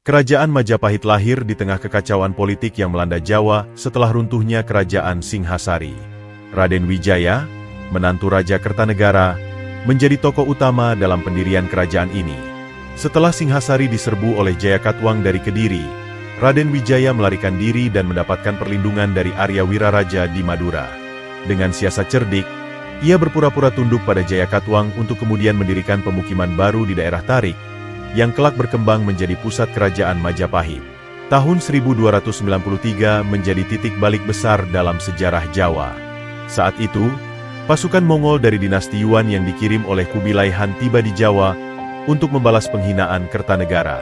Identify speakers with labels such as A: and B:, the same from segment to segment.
A: Kerajaan Majapahit lahir di tengah kekacauan politik yang melanda Jawa setelah runtuhnya Kerajaan Singhasari. Raden Wijaya, menantu Raja Kertanegara, menjadi tokoh utama dalam pendirian kerajaan ini. Setelah Singhasari diserbu oleh Jayakatwang dari Kediri, Raden Wijaya melarikan diri dan mendapatkan perlindungan dari Arya Wiraraja di Madura. Dengan siasat cerdik, ia berpura-pura tunduk pada Jayakatwang untuk kemudian mendirikan pemukiman baru di daerah Tarik, yang kelak berkembang menjadi pusat kerajaan Majapahit. Tahun 1293 menjadi titik balik besar dalam sejarah Jawa. Saat itu, pasukan Mongol dari dinasti Yuan yang dikirim oleh Kubilai Han tiba di Jawa untuk membalas penghinaan Kertanegara.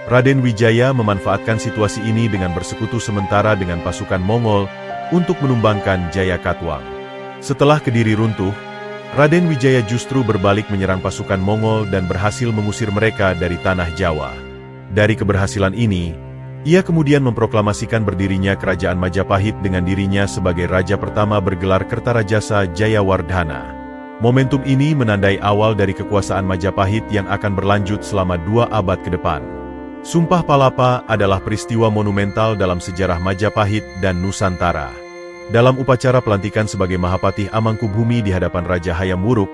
A: Raden Wijaya memanfaatkan situasi ini dengan bersekutu sementara dengan pasukan Mongol untuk menumbangkan Jayakatwang. Setelah Kediri runtuh, Raden Wijaya justru berbalik menyerang pasukan Mongol dan berhasil mengusir mereka dari tanah Jawa. Dari keberhasilan ini, ia kemudian memproklamasikan berdirinya Kerajaan Majapahit dengan dirinya sebagai raja pertama bergelar Kertarajasa Jayawardhana. Momentum ini menandai awal dari kekuasaan Majapahit yang akan berlanjut selama 2 abad ke depan. Sumpah Palapa adalah peristiwa monumental dalam sejarah Majapahit dan Nusantara. Dalam upacara pelantikan sebagai Mahapatih Amangkubumi di hadapan Raja Hayam Wuruk,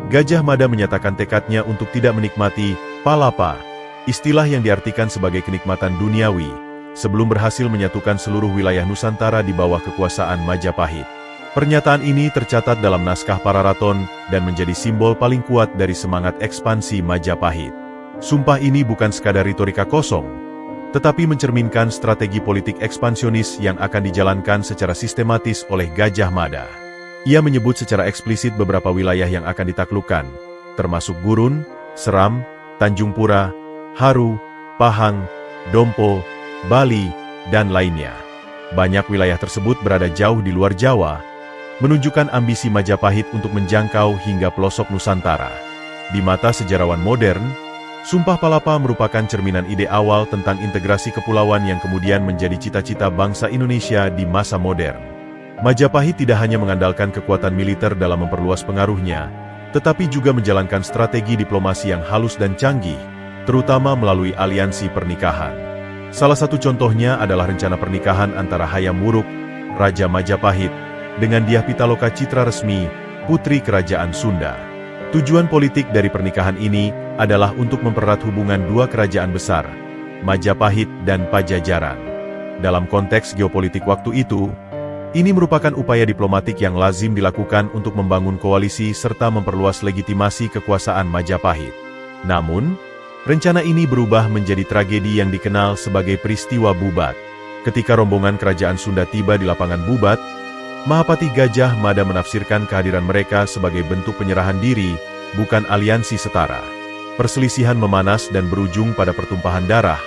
A: Gajah Mada menyatakan tekadnya untuk tidak menikmati Palapa, istilah yang diartikan sebagai kenikmatan duniawi, sebelum berhasil menyatukan seluruh wilayah Nusantara di bawah kekuasaan Majapahit. Pernyataan ini tercatat dalam naskah Pararaton dan menjadi simbol paling kuat dari semangat ekspansi Majapahit. Sumpah ini bukan sekadar retorika kosong, tetapi mencerminkan strategi politik ekspansionis yang akan dijalankan secara sistematis oleh Gajah Mada. Ia menyebut secara eksplisit beberapa wilayah yang akan ditaklukkan, termasuk Gurun, Seram, Tanjung Pura, Haru, Pahang, Dompo, Bali, dan lainnya. Banyak wilayah tersebut berada jauh di luar Jawa, menunjukkan ambisi Majapahit untuk menjangkau hingga pelosok Nusantara. Di mata sejarawan modern, Sumpah Palapa merupakan cerminan ide awal tentang integrasi kepulauan yang kemudian menjadi cita-cita bangsa Indonesia di masa modern. Majapahit tidak hanya mengandalkan kekuatan militer dalam memperluas pengaruhnya, tetapi juga menjalankan strategi diplomasi yang halus dan canggih, terutama melalui aliansi pernikahan. Salah satu contohnya adalah rencana pernikahan antara Hayam Wuruk, Raja Majapahit, dengan Dyah Pitaloka Citra Resmi, Putri Kerajaan Sunda. Tujuan politik dari pernikahan ini adalah untuk mempererat hubungan 2 kerajaan besar, Majapahit dan Pajajaran. Dalam konteks geopolitik waktu itu, ini merupakan upaya diplomatik yang lazim dilakukan untuk membangun koalisi serta memperluas legitimasi kekuasaan Majapahit. Namun, rencana ini berubah menjadi tragedi yang dikenal sebagai peristiwa Bubat. Ketika rombongan kerajaan Sunda tiba di lapangan Bubat, Mahapatih Gajah Mada menafsirkan kehadiran mereka sebagai bentuk penyerahan diri, bukan aliansi setara. Perselisihan memanas dan berujung pada pertumpahan darah,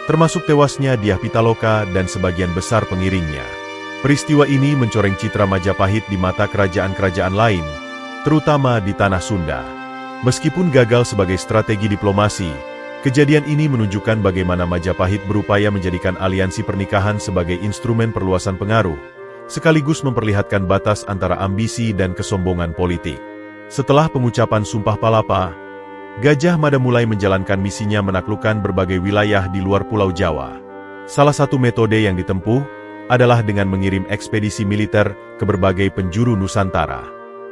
A: termasuk tewasnya Dyah Pitaloka dan sebagian besar pengiringnya. Peristiwa ini mencoreng citra Majapahit di mata kerajaan-kerajaan lain, terutama di tanah Sunda. Meskipun gagal sebagai strategi diplomasi, kejadian ini menunjukkan bagaimana Majapahit berupaya menjadikan aliansi pernikahan sebagai instrumen perluasan pengaruh, sekaligus memperlihatkan batas antara ambisi dan kesombongan politik. Setelah pengucapan Sumpah Palapa, Gajah Mada mulai menjalankan misinya menaklukkan berbagai wilayah di luar Pulau Jawa. Salah satu metode yang ditempuh adalah dengan mengirim ekspedisi militer ke berbagai penjuru Nusantara.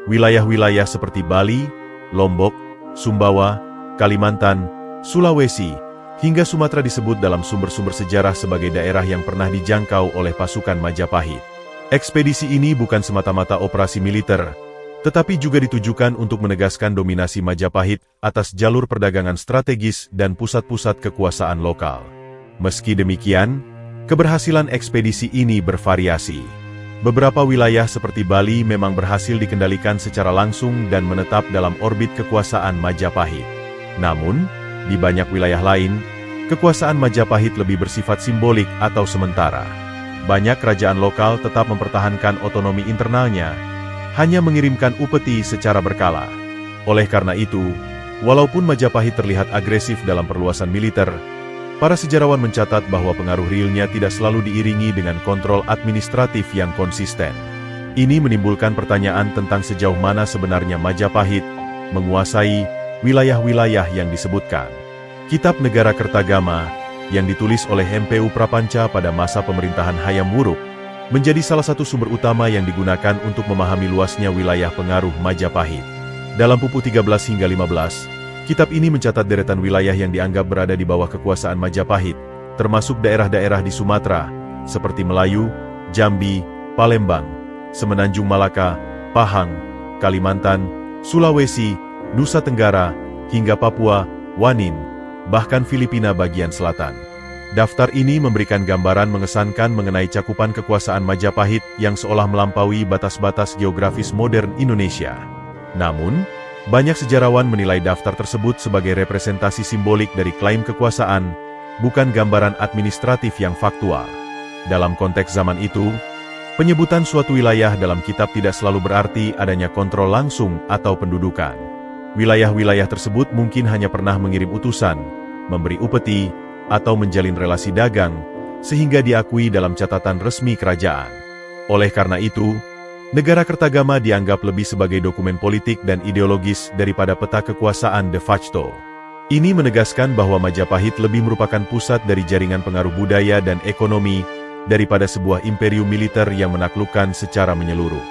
A: Wilayah-wilayah seperti Bali, Lombok, Sumbawa, Kalimantan, Sulawesi, hingga Sumatera disebut dalam sumber-sumber sejarah sebagai daerah yang pernah dijangkau oleh pasukan Majapahit. Ekspedisi ini bukan semata-mata operasi militer, tetapi juga ditujukan untuk menegaskan dominasi Majapahit atas jalur perdagangan strategis dan pusat-pusat kekuasaan lokal. Meski demikian, keberhasilan ekspedisi ini bervariasi. Beberapa wilayah seperti Bali memang berhasil dikendalikan secara langsung dan menetap dalam orbit kekuasaan Majapahit. Namun, di banyak wilayah lain, kekuasaan Majapahit lebih bersifat simbolik atau sementara. Banyak kerajaan lokal tetap mempertahankan otonomi internalnya, hanya mengirimkan upeti secara berkala. Oleh karena itu, walaupun Majapahit terlihat agresif dalam perluasan militer, para sejarawan mencatat bahwa pengaruh realnya tidak selalu diiringi dengan kontrol administratif yang konsisten. Ini menimbulkan pertanyaan tentang sejauh mana sebenarnya Majapahit menguasai wilayah-wilayah yang disebutkan. Kitab Negara Kertagama yang ditulis oleh MPU Prapanca pada masa pemerintahan Hayam Wuruk, menjadi salah satu sumber utama yang digunakan untuk memahami luasnya wilayah pengaruh Majapahit. Dalam pupu 13 hingga 15, kitab ini mencatat deretan wilayah yang dianggap berada di bawah kekuasaan Majapahit, termasuk daerah-daerah di Sumatera, seperti Melayu, Jambi, Palembang, Semenanjung Malaka, Pahang, Kalimantan, Sulawesi, Nusa Tenggara, hingga Papua, Wanin, bahkan Filipina bagian selatan. Daftar ini memberikan gambaran mengesankan mengenai cakupan kekuasaan Majapahit yang seolah melampaui batas-batas geografis modern Indonesia. Namun, banyak sejarawan menilai daftar tersebut sebagai representasi simbolik dari klaim kekuasaan, bukan gambaran administratif yang faktual. Dalam konteks zaman itu, penyebutan suatu wilayah dalam kitab tidak selalu berarti adanya kontrol langsung atau pendudukan. Wilayah-wilayah tersebut mungkin hanya pernah mengirim utusan, memberi upeti, atau menjalin relasi dagang, sehingga diakui dalam catatan resmi kerajaan. Oleh karena itu, negara Kertagama dianggap lebih sebagai dokumen politik dan ideologis daripada peta kekuasaan de facto. Ini menegaskan bahwa Majapahit lebih merupakan pusat dari jaringan pengaruh budaya dan ekonomi daripada sebuah imperium militer yang menaklukkan secara menyeluruh.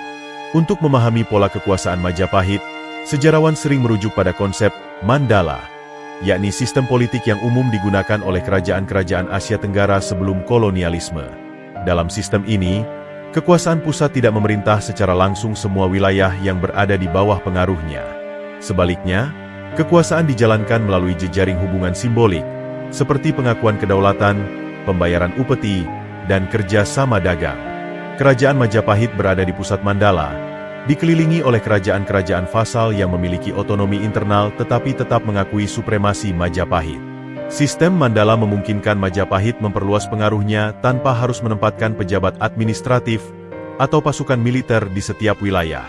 A: Untuk memahami pola kekuasaan Majapahit, sejarawan sering merujuk pada konsep Mandala, yakni sistem politik yang umum digunakan oleh kerajaan-kerajaan Asia Tenggara sebelum kolonialisme. Dalam sistem ini, kekuasaan pusat tidak memerintah secara langsung semua wilayah yang berada di bawah pengaruhnya. Sebaliknya, kekuasaan dijalankan melalui jejaring hubungan simbolik, seperti pengakuan kedaulatan, pembayaran upeti, dan kerja sama dagang. Kerajaan Majapahit berada di pusat Mandala, dikelilingi oleh kerajaan-kerajaan vasal yang memiliki otonomi internal tetapi tetap mengakui supremasi Majapahit. Sistem Mandala memungkinkan Majapahit memperluas pengaruhnya tanpa harus menempatkan pejabat administratif atau pasukan militer di setiap wilayah.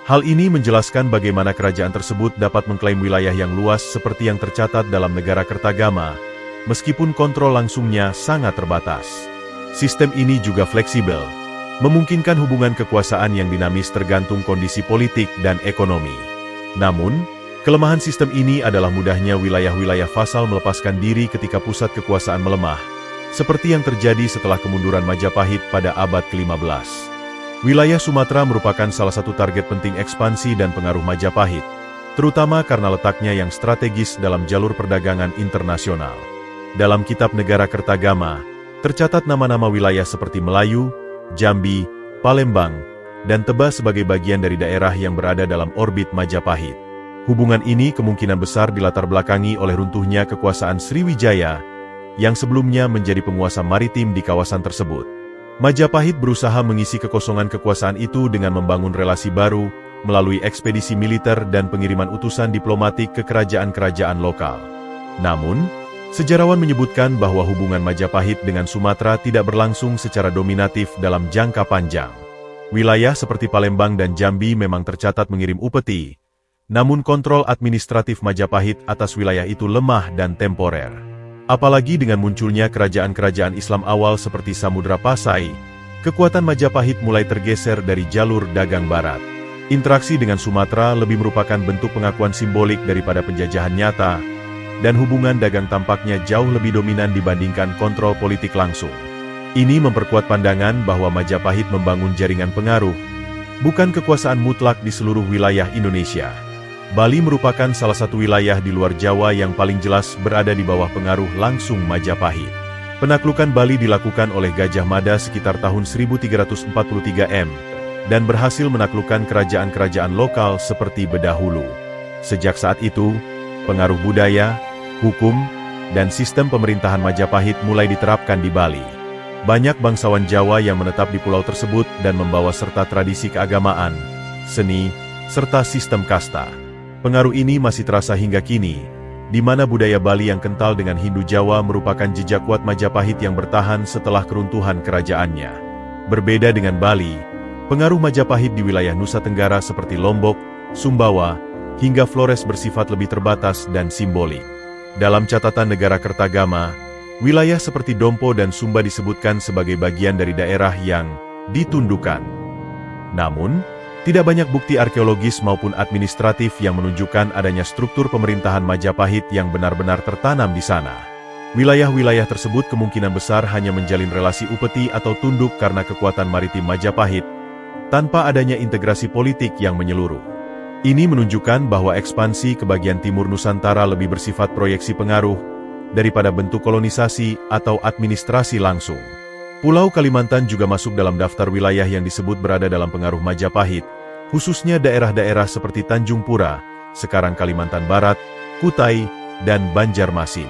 A: Hal ini menjelaskan bagaimana kerajaan tersebut dapat mengklaim wilayah yang luas seperti yang tercatat dalam negara Kertagama, meskipun kontrol langsungnya sangat terbatas. Sistem ini juga fleksibel, memungkinkan hubungan kekuasaan yang dinamis tergantung kondisi politik dan ekonomi. Namun, kelemahan sistem ini adalah mudahnya wilayah-wilayah vasal melepaskan diri ketika pusat kekuasaan melemah, seperti yang terjadi setelah kemunduran Majapahit pada abad ke-15. Wilayah Sumatera merupakan salah satu target penting ekspansi dan pengaruh Majapahit, terutama karena letaknya yang strategis dalam jalur perdagangan internasional. Dalam kitab Negara Kertagama, tercatat nama-nama wilayah seperti Melayu, Jambi, Palembang, dan Tebas sebagai bagian dari daerah yang berada dalam orbit Majapahit. Hubungan ini kemungkinan besar dilatar belakangi oleh runtuhnya kekuasaan Sriwijaya, yang sebelumnya menjadi penguasa maritim di kawasan tersebut. Majapahit berusaha mengisi kekosongan kekuasaan itu dengan membangun relasi baru, melalui ekspedisi militer dan pengiriman utusan diplomatik ke kerajaan-kerajaan lokal. Namun, sejarawan menyebutkan bahwa hubungan Majapahit dengan Sumatera tidak berlangsung secara dominatif dalam jangka panjang. Wilayah seperti Palembang dan Jambi memang tercatat mengirim upeti, namun kontrol administratif Majapahit atas wilayah itu lemah dan temporer. Apalagi dengan munculnya kerajaan-kerajaan Islam awal seperti Samudra Pasai, kekuatan Majapahit mulai tergeser dari jalur dagang barat. Interaksi dengan Sumatera lebih merupakan bentuk pengakuan simbolik daripada penjajahan nyata, dan hubungan dagang tampaknya jauh lebih dominan dibandingkan kontrol politik langsung. Ini memperkuat pandangan bahwa Majapahit membangun jaringan pengaruh, bukan kekuasaan mutlak di seluruh wilayah Indonesia. Bali merupakan salah satu wilayah di luar Jawa yang paling jelas berada di bawah pengaruh langsung Majapahit. Penaklukan Bali dilakukan oleh Gajah Mada sekitar tahun 1343 M, dan berhasil menaklukkan kerajaan-kerajaan lokal seperti Bedahulu. Sejak saat itu, pengaruh budaya, hukum, dan sistem pemerintahan Majapahit mulai diterapkan di Bali. Banyak bangsawan Jawa yang menetap di pulau tersebut dan membawa serta tradisi keagamaan, seni, serta sistem kasta. Pengaruh ini masih terasa hingga kini, di mana budaya Bali yang kental dengan Hindu Jawa merupakan jejak kuat Majapahit yang bertahan setelah keruntuhan kerajaannya. Berbeda dengan Bali, pengaruh Majapahit di wilayah Nusa Tenggara seperti Lombok, Sumbawa, hingga Flores bersifat lebih terbatas dan simbolik. Dalam catatan Negara Kertagama, wilayah seperti Dompo dan Sumba disebutkan sebagai bagian dari daerah yang ditundukkan. Namun, tidak banyak bukti arkeologis maupun administratif yang menunjukkan adanya struktur pemerintahan Majapahit yang benar-benar tertanam di sana. Wilayah-wilayah tersebut kemungkinan besar hanya menjalin relasi upeti atau tunduk karena kekuatan maritim Majapahit, tanpa adanya integrasi politik yang menyeluruh. Ini menunjukkan bahwa ekspansi ke bagian timur Nusantara lebih bersifat proyeksi pengaruh daripada bentuk kolonisasi atau administrasi langsung. Pulau Kalimantan juga masuk dalam daftar wilayah yang disebut berada dalam pengaruh Majapahit, khususnya daerah-daerah seperti Tanjung Pura, sekarang Kalimantan Barat, Kutai, dan Banjarmasin.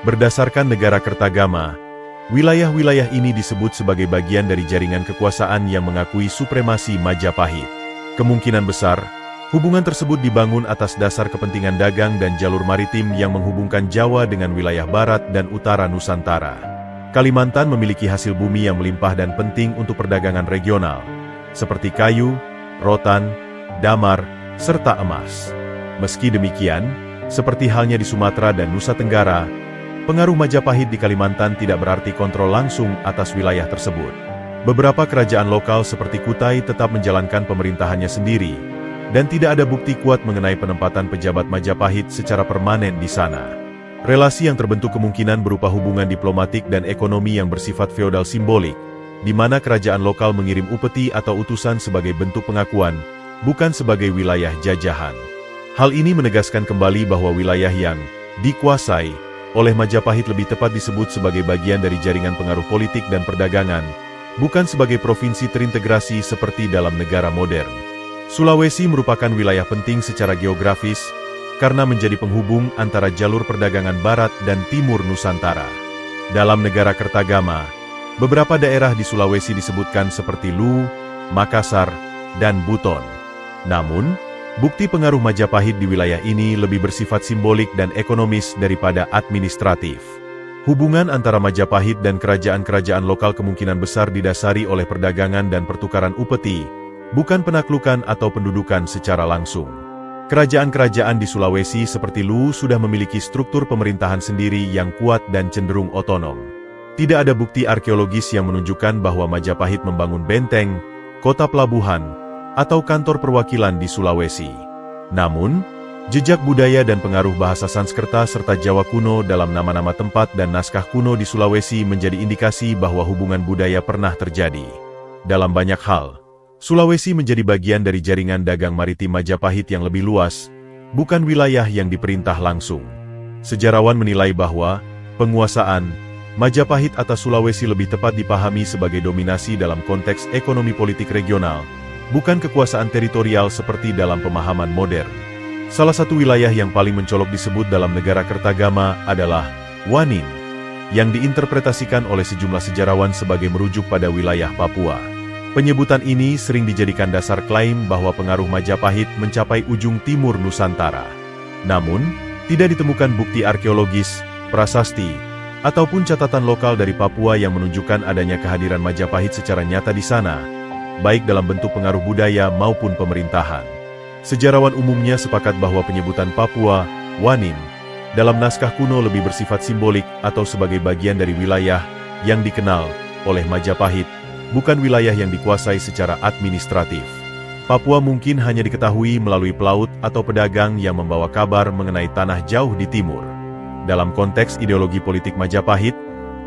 A: Berdasarkan negara Kertagama, wilayah-wilayah ini disebut sebagai bagian dari jaringan kekuasaan yang mengakui supremasi Majapahit. Kemungkinan besar, hubungan tersebut dibangun atas dasar kepentingan dagang dan jalur maritim yang menghubungkan Jawa dengan wilayah barat dan utara Nusantara. Kalimantan memiliki hasil bumi yang melimpah dan penting untuk perdagangan regional, seperti kayu, rotan, damar, serta emas. Meski demikian, seperti halnya di Sumatera dan Nusa Tenggara, pengaruh Majapahit di Kalimantan tidak berarti kontrol langsung atas wilayah tersebut. Beberapa kerajaan lokal seperti Kutai tetap menjalankan pemerintahannya sendiri, dan tidak ada bukti kuat mengenai penempatan pejabat Majapahit secara permanen di sana. Relasi yang terbentuk kemungkinan berupa hubungan diplomatik dan ekonomi yang bersifat feodal simbolik, di mana kerajaan lokal mengirim upeti atau utusan sebagai bentuk pengakuan, bukan sebagai wilayah jajahan. Hal ini menegaskan kembali bahwa wilayah yang dikuasai oleh Majapahit lebih tepat disebut sebagai bagian dari jaringan pengaruh politik dan perdagangan, bukan sebagai provinsi terintegrasi seperti dalam negara modern. Sulawesi merupakan wilayah penting secara geografis, karena menjadi penghubung antara jalur perdagangan barat dan timur Nusantara. Dalam negara Kertagama, beberapa daerah di Sulawesi disebutkan seperti Luwu, Makassar, dan Buton. Namun, bukti pengaruh Majapahit di wilayah ini lebih bersifat simbolik dan ekonomis daripada administratif. Hubungan antara Majapahit dan kerajaan-kerajaan lokal kemungkinan besar didasari oleh perdagangan dan pertukaran upeti, bukan penaklukan atau pendudukan secara langsung. Kerajaan-kerajaan di Sulawesi seperti Luwu sudah memiliki struktur pemerintahan sendiri yang kuat dan cenderung otonom. Tidak ada bukti arkeologis yang menunjukkan bahwa Majapahit membangun benteng, kota pelabuhan, atau kantor perwakilan di Sulawesi. Namun, jejak budaya dan pengaruh bahasa Sanskerta serta Jawa kuno dalam nama-nama tempat dan naskah kuno di Sulawesi menjadi indikasi bahwa hubungan budaya pernah terjadi. Dalam banyak hal, Sulawesi menjadi bagian dari jaringan dagang maritim Majapahit yang lebih luas, bukan wilayah yang diperintah langsung. Sejarawan menilai bahwa penguasaan Majapahit atas Sulawesi lebih tepat dipahami sebagai dominasi dalam konteks ekonomi politik regional, bukan kekuasaan teritorial seperti dalam pemahaman modern. Salah satu wilayah yang paling mencolok disebut dalam negara Kertagama adalah Wanin, yang diinterpretasikan oleh sejumlah sejarawan sebagai merujuk pada wilayah Papua. Penyebutan ini sering dijadikan dasar klaim bahwa pengaruh Majapahit mencapai ujung timur Nusantara. Namun, tidak ditemukan bukti arkeologis, prasasti, ataupun catatan lokal dari Papua yang menunjukkan adanya kehadiran Majapahit secara nyata di sana, baik dalam bentuk pengaruh budaya maupun pemerintahan. Sejarawan umumnya sepakat bahwa penyebutan Papua, Wanin, dalam naskah kuno lebih bersifat simbolik atau sebagai bagian dari wilayah yang dikenal oleh Majapahit, bukan wilayah yang dikuasai secara administratif. Papua mungkin hanya diketahui melalui pelaut atau pedagang yang membawa kabar mengenai tanah jauh di timur. Dalam konteks ideologi politik Majapahit,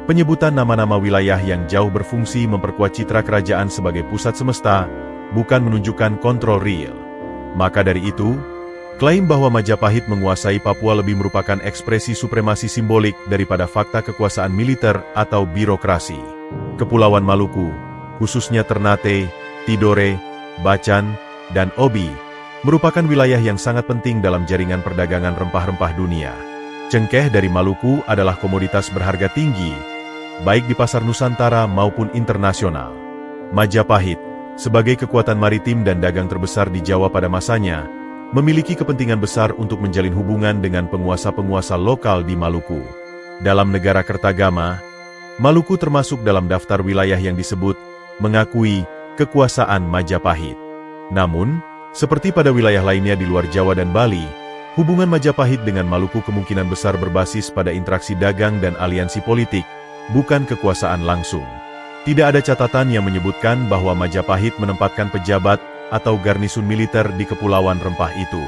A: penyebutan nama-nama wilayah yang jauh berfungsi memperkuat citra kerajaan sebagai pusat semesta, bukan menunjukkan kontrol real. Maka dari itu, klaim bahwa Majapahit menguasai Papua lebih merupakan ekspresi supremasi simbolik daripada fakta kekuasaan militer atau birokrasi. Kepulauan Maluku, khususnya Ternate, Tidore, Bacan, dan Obi, merupakan wilayah yang sangat penting dalam jaringan perdagangan rempah-rempah dunia. Cengkeh dari Maluku adalah komoditas berharga tinggi, baik di pasar Nusantara maupun internasional. Majapahit, sebagai kekuatan maritim dan dagang terbesar di Jawa pada masanya, memiliki kepentingan besar untuk menjalin hubungan dengan penguasa-penguasa lokal di Maluku. Dalam negara Kertagama, Maluku termasuk dalam daftar wilayah yang disebut mengakui kekuasaan Majapahit. Namun, seperti pada wilayah lainnya di luar Jawa dan Bali, hubungan Majapahit dengan Maluku kemungkinan besar berbasis pada interaksi dagang dan aliansi politik, bukan kekuasaan langsung. Tidak ada catatan yang menyebutkan bahwa Majapahit menempatkan pejabat atau garnisun militer di kepulauan rempah itu.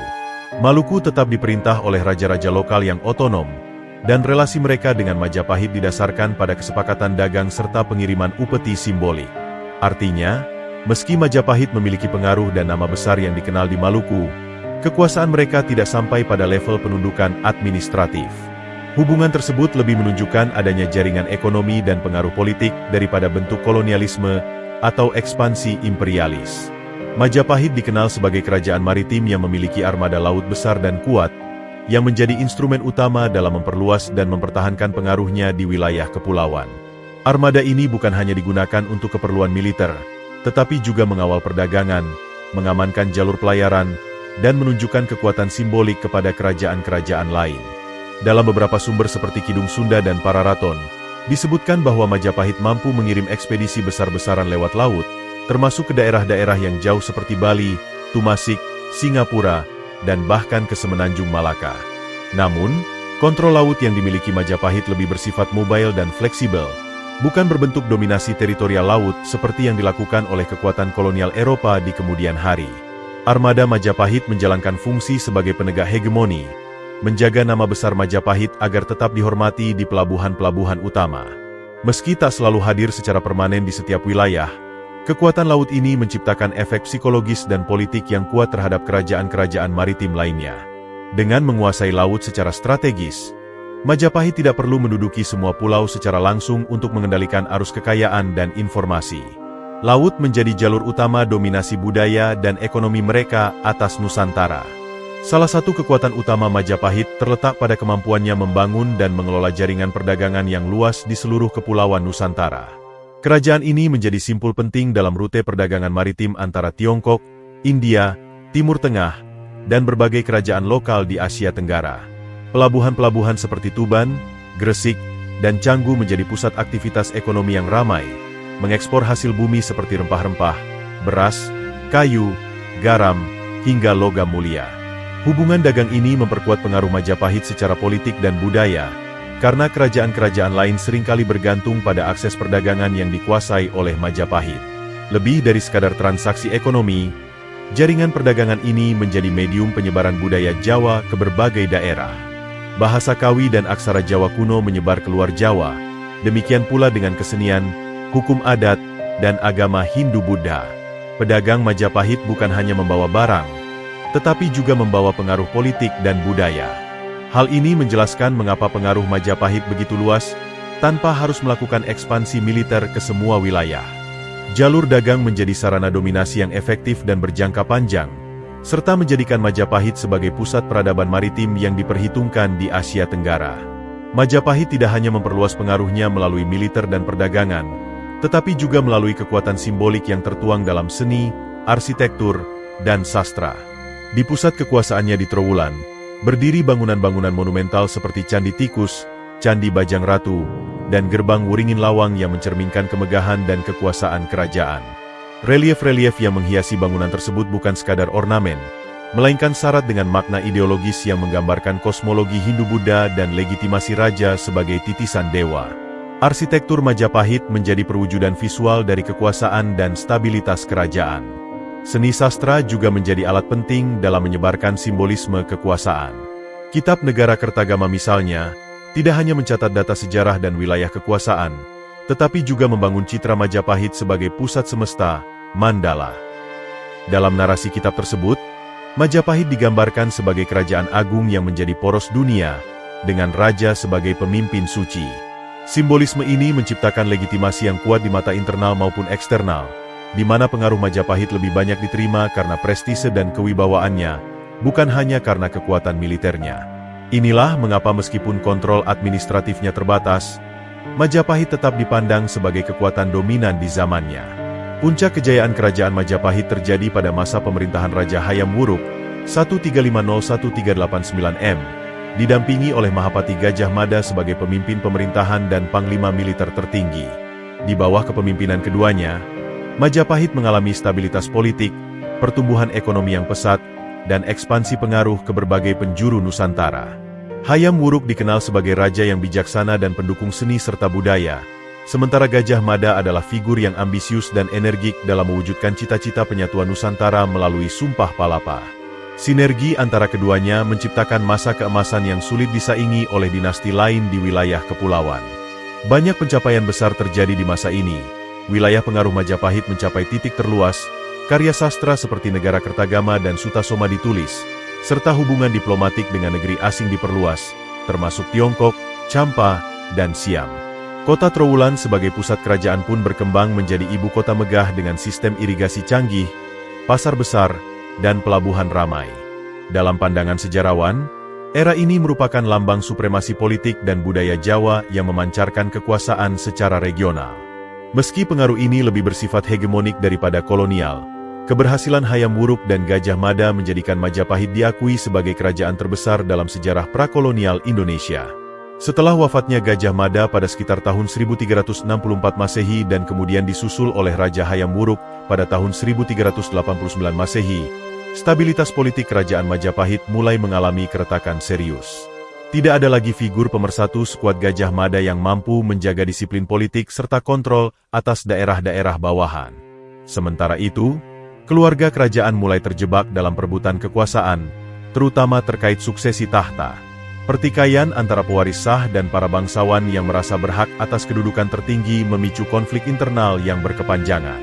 A: Maluku tetap diperintah oleh raja-raja lokal yang otonom, dan relasi mereka dengan Majapahit didasarkan pada kesepakatan dagang serta pengiriman upeti simbolik. Artinya, meski Majapahit memiliki pengaruh dan nama besar yang dikenal di Maluku, kekuasaan mereka tidak sampai pada level penundukan administratif. Hubungan tersebut lebih menunjukkan adanya jaringan ekonomi dan pengaruh politik daripada bentuk kolonialisme atau ekspansi imperialis. Majapahit dikenal sebagai kerajaan maritim yang memiliki armada laut besar dan kuat, yang menjadi instrumen utama dalam memperluas dan mempertahankan pengaruhnya di wilayah kepulauan. Armada ini bukan hanya digunakan untuk keperluan militer, tetapi juga mengawal perdagangan, mengamankan jalur pelayaran, dan menunjukkan kekuatan simbolik kepada kerajaan-kerajaan lain. Dalam beberapa sumber seperti Kidung Sunda dan Pararaton, disebutkan bahwa Majapahit mampu mengirim ekspedisi besar-besaran lewat laut, termasuk ke daerah-daerah yang jauh seperti Bali, Tumasik, Singapura, dan bahkan ke Semenanjung Malaka. Namun, kontrol laut yang dimiliki Majapahit lebih bersifat mobile dan fleksibel, bukan berbentuk dominasi teritorial laut seperti yang dilakukan oleh kekuatan kolonial Eropa di kemudian hari. Armada Majapahit menjalankan fungsi sebagai penegak hegemoni, menjaga nama besar Majapahit agar tetap dihormati di pelabuhan-pelabuhan utama. Meski tak selalu hadir secara permanen di setiap wilayah, kekuatan laut ini menciptakan efek psikologis dan politik yang kuat terhadap kerajaan-kerajaan maritim lainnya. Dengan menguasai laut secara strategis, Majapahit tidak perlu menduduki semua pulau secara langsung untuk mengendalikan arus kekayaan dan informasi. Laut menjadi jalur utama dominasi budaya dan ekonomi mereka atas Nusantara. Salah satu kekuatan utama Majapahit terletak pada kemampuannya membangun dan mengelola jaringan perdagangan yang luas di seluruh kepulauan Nusantara. Kerajaan ini menjadi simpul penting dalam rute perdagangan maritim antara Tiongkok, India, Timur Tengah, dan berbagai kerajaan lokal di Asia Tenggara. Pelabuhan-pelabuhan seperti Tuban, Gresik, dan Canggu menjadi pusat aktivitas ekonomi yang ramai, mengekspor hasil bumi seperti rempah-rempah, beras, kayu, garam, hingga logam mulia. Hubungan dagang ini memperkuat pengaruh Majapahit secara politik dan budaya, karena kerajaan-kerajaan lain seringkali bergantung pada akses perdagangan yang dikuasai oleh Majapahit. Lebih dari sekadar transaksi ekonomi, jaringan perdagangan ini menjadi medium penyebaran budaya Jawa ke berbagai daerah. Bahasa Kawi dan aksara Jawa kuno menyebar keluar Jawa, demikian pula dengan kesenian, hukum adat, dan agama Hindu-Buddha. Pedagang Majapahit bukan hanya membawa barang, tetapi juga membawa pengaruh politik dan budaya. Hal ini menjelaskan mengapa pengaruh Majapahit begitu luas, tanpa harus melakukan ekspansi militer ke semua wilayah. Jalur dagang menjadi sarana dominasi yang efektif dan berjangka panjang, serta menjadikan Majapahit sebagai pusat peradaban maritim yang diperhitungkan di Asia Tenggara. Majapahit tidak hanya memperluas pengaruhnya melalui militer dan perdagangan, tetapi juga melalui kekuatan simbolik yang tertuang dalam seni, arsitektur, dan sastra. Di pusat kekuasaannya di Trowulan, berdiri bangunan-bangunan monumental seperti Candi Tikus, Candi Bajang Ratu, dan Gerbang Wuringin Lawang yang mencerminkan kemegahan dan kekuasaan kerajaan. Relief-relief yang menghiasi bangunan tersebut bukan sekadar ornamen, melainkan syarat dengan makna ideologis yang menggambarkan kosmologi Hindu-Buddha dan legitimasi raja sebagai titisan dewa. Arsitektur Majapahit menjadi perwujudan visual dari kekuasaan dan stabilitas kerajaan. Seni sastra juga menjadi alat penting dalam menyebarkan simbolisme kekuasaan. Kitab Negara Kertagama misalnya, tidak hanya mencatat data sejarah dan wilayah kekuasaan, tetapi juga membangun citra Majapahit sebagai pusat semesta, Mandala. Dalam narasi kitab tersebut, Majapahit digambarkan sebagai kerajaan agung yang menjadi poros dunia, dengan raja sebagai pemimpin suci. Simbolisme ini menciptakan legitimasi yang kuat di mata internal maupun eksternal, di mana pengaruh Majapahit lebih banyak diterima karena prestise dan kewibawaannya, bukan hanya karena kekuatan militernya. Inilah mengapa meskipun kontrol administratifnya terbatas, Majapahit tetap dipandang sebagai kekuatan dominan di zamannya. Puncak kejayaan kerajaan Majapahit terjadi pada masa pemerintahan Raja Hayam Wuruk 1350-1389 M, didampingi oleh Mahapati Gajah Mada sebagai pemimpin pemerintahan dan panglima militer tertinggi. Di bawah kepemimpinan keduanya, Majapahit mengalami stabilitas politik, pertumbuhan ekonomi yang pesat, dan ekspansi pengaruh ke berbagai penjuru Nusantara. Hayam Wuruk dikenal sebagai raja yang bijaksana dan pendukung seni serta budaya, sementara Gajah Mada adalah figur yang ambisius dan energik dalam mewujudkan cita-cita penyatuan Nusantara melalui Sumpah Palapa. Sinergi antara keduanya menciptakan masa keemasan yang sulit disaingi oleh dinasti lain di wilayah kepulauan. Banyak pencapaian besar terjadi di masa ini. Wilayah pengaruh Majapahit mencapai titik terluas, karya sastra seperti Negara Kertagama dan Sutasoma ditulis, serta hubungan diplomatik dengan negeri asing diperluas, termasuk Tiongkok, Champa, dan Siam. Kota Trowulan sebagai pusat kerajaan pun berkembang menjadi ibu kota megah dengan sistem irigasi canggih, pasar besar, dan pelabuhan ramai. Dalam pandangan sejarawan, era ini merupakan lambang supremasi politik dan budaya Jawa yang memancarkan kekuasaan secara regional. Meski pengaruh ini lebih bersifat hegemonik daripada kolonial, keberhasilan Hayam Wuruk dan Gajah Mada menjadikan Majapahit diakui sebagai kerajaan terbesar dalam sejarah prakolonial Indonesia. Setelah wafatnya Gajah Mada pada sekitar tahun 1364 Masehi dan kemudian disusul oleh Raja Hayam Wuruk pada tahun 1389 Masehi, stabilitas politik kerajaan Majapahit mulai mengalami keretakan serius. Tidak ada lagi figur pemersatu sekuat Gajah Mada yang mampu menjaga disiplin politik serta kontrol atas daerah-daerah bawahan. Sementara itu, keluarga kerajaan mulai terjebak dalam perebutan kekuasaan, terutama terkait suksesi tahta. Pertikaian antara pewaris sah dan para bangsawan yang merasa berhak atas kedudukan tertinggi memicu konflik internal yang berkepanjangan.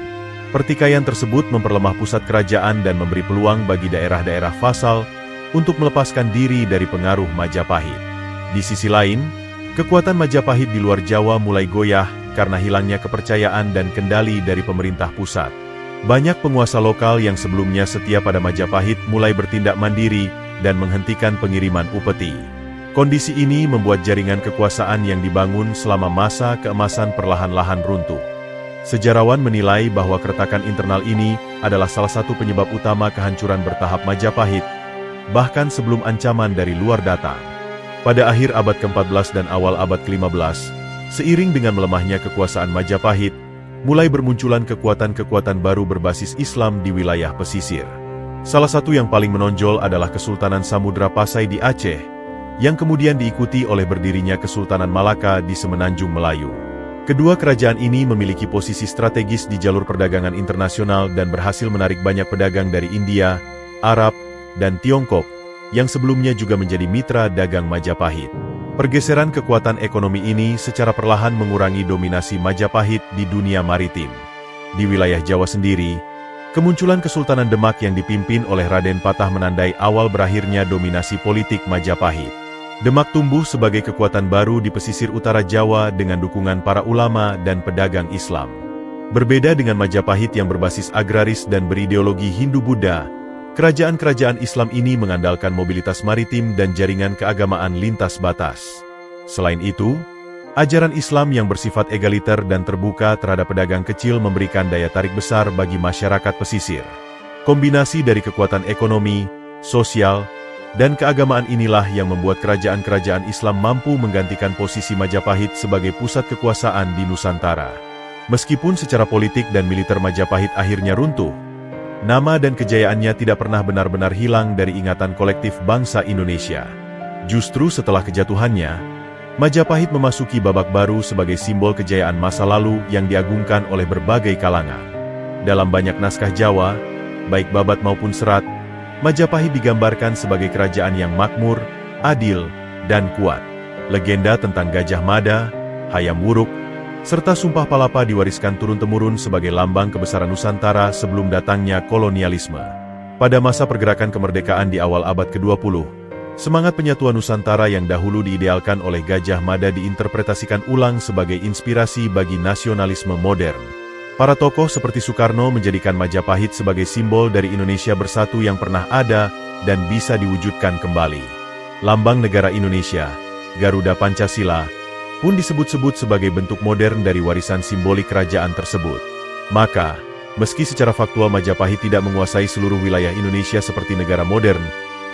A: Pertikaian tersebut memperlemah pusat kerajaan dan memberi peluang bagi daerah-daerah vasal untuk melepaskan diri dari pengaruh Majapahit. Di sisi lain, kekuatan Majapahit di luar Jawa mulai goyah karena hilangnya kepercayaan dan kendali dari pemerintah pusat. Banyak penguasa lokal yang sebelumnya setia pada Majapahit mulai bertindak mandiri dan menghentikan pengiriman upeti. Kondisi ini membuat jaringan kekuasaan yang dibangun selama masa keemasan perlahan-lahan runtuh. Sejarawan menilai bahwa keretakan internal ini adalah salah satu penyebab utama kehancuran bertahap Majapahit, bahkan sebelum ancaman dari luar datang. Pada akhir abad ke-14 dan awal abad ke-15, seiring dengan melemahnya kekuasaan Majapahit, mulai bermunculan kekuatan-kekuatan baru berbasis Islam di wilayah pesisir. Salah satu yang paling menonjol adalah Kesultanan Samudra Pasai di Aceh, yang kemudian diikuti oleh berdirinya Kesultanan Malaka di Semenanjung Melayu. Kedua kerajaan ini memiliki posisi strategis di jalur perdagangan internasional dan berhasil menarik banyak pedagang dari India, Arab, dan Tiongkok, yang sebelumnya juga menjadi mitra dagang Majapahit. Pergeseran kekuatan ekonomi ini secara perlahan mengurangi dominasi Majapahit di dunia maritim. Di wilayah Jawa sendiri, kemunculan Kesultanan Demak yang dipimpin oleh Raden Patah menandai awal berakhirnya dominasi politik Majapahit. Demak tumbuh sebagai kekuatan baru di pesisir utara Jawa dengan dukungan para ulama dan pedagang Islam. Berbeda dengan Majapahit yang berbasis agraris dan berideologi Hindu-Buddha, kerajaan-kerajaan Islam ini mengandalkan mobilitas maritim dan jaringan keagamaan lintas batas. Selain itu, ajaran Islam yang bersifat egaliter dan terbuka terhadap pedagang kecil memberikan daya tarik besar bagi masyarakat pesisir. Kombinasi dari kekuatan ekonomi, sosial, dan keagamaan inilah yang membuat kerajaan-kerajaan Islam mampu menggantikan posisi Majapahit sebagai pusat kekuasaan di Nusantara. Meskipun secara politik dan militer Majapahit akhirnya runtuh, nama dan kejayaannya tidak pernah benar-benar hilang dari ingatan kolektif bangsa Indonesia. Justru setelah kejatuhannya, Majapahit memasuki babak baru sebagai simbol kejayaan masa lalu yang diagungkan oleh berbagai kalangan. Dalam banyak naskah Jawa, baik babat maupun serat, Majapahit digambarkan sebagai kerajaan yang makmur, adil, dan kuat. Legenda tentang Gajah Mada, Hayam Wuruk, serta Sumpah Palapa diwariskan turun-temurun sebagai lambang kebesaran Nusantara sebelum datangnya kolonialisme. Pada masa pergerakan kemerdekaan di awal abad ke-20, semangat penyatuan Nusantara yang dahulu diidealkan oleh Gajah Mada diinterpretasikan ulang sebagai inspirasi bagi nasionalisme modern. Para tokoh seperti Soekarno menjadikan Majapahit sebagai simbol dari Indonesia bersatu yang pernah ada dan bisa diwujudkan kembali. Lambang negara Indonesia, Garuda Pancasila, pun disebut-sebut sebagai bentuk modern dari warisan simbolik kerajaan tersebut. Maka, meski secara faktual Majapahit tidak menguasai seluruh wilayah Indonesia seperti negara modern,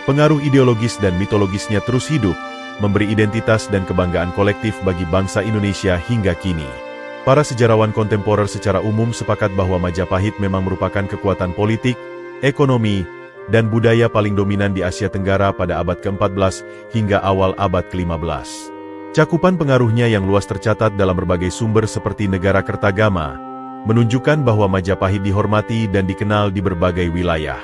A: pengaruh ideologis dan mitologisnya terus hidup, memberi identitas dan kebanggaan kolektif bagi bangsa Indonesia hingga kini. Para sejarawan kontemporer secara umum sepakat bahwa Majapahit memang merupakan kekuatan politik, ekonomi, dan budaya paling dominan di Asia Tenggara pada abad ke-14 hingga awal abad ke-15. Cakupan pengaruhnya yang luas tercatat dalam berbagai sumber seperti Negara Kertagama, menunjukkan bahwa Majapahit dihormati dan dikenal di berbagai wilayah.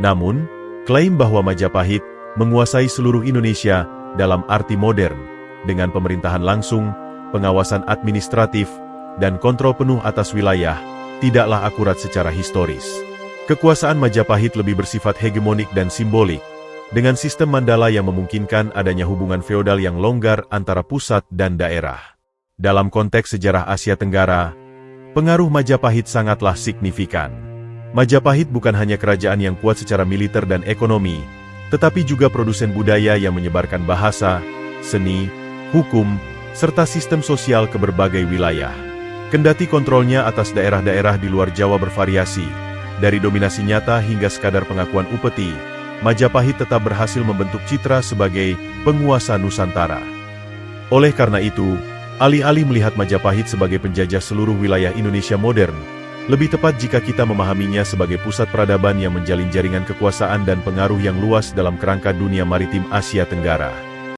A: Namun, Klaim bahwa Majapahit menguasai seluruh Indonesia dalam arti modern, dengan pemerintahan langsung, pengawasan administratif, dan kontrol penuh atas wilayah, tidaklah akurat secara historis. Kekuasaan Majapahit lebih bersifat hegemonik dan simbolik, dengan sistem Mandala yang memungkinkan adanya hubungan feodal yang longgar antara pusat dan daerah. Dalam konteks sejarah Asia Tenggara, pengaruh Majapahit sangatlah signifikan. Majapahit bukan hanya kerajaan yang kuat secara militer dan ekonomi, tetapi juga produsen budaya yang menyebarkan bahasa, seni, hukum, serta sistem sosial ke berbagai wilayah. Kendati kontrolnya atas daerah-daerah di luar Jawa bervariasi, dari dominasi nyata hingga sekadar pengakuan upeti, Majapahit tetap berhasil membentuk citra sebagai penguasa Nusantara. Oleh karena itu, alih-alih melihat Majapahit sebagai penjajah seluruh wilayah Indonesia modern, lebih tepat jika kita memahaminya sebagai pusat peradaban yang menjalin jaringan kekuasaan dan pengaruh yang luas dalam kerangka dunia maritim Asia Tenggara.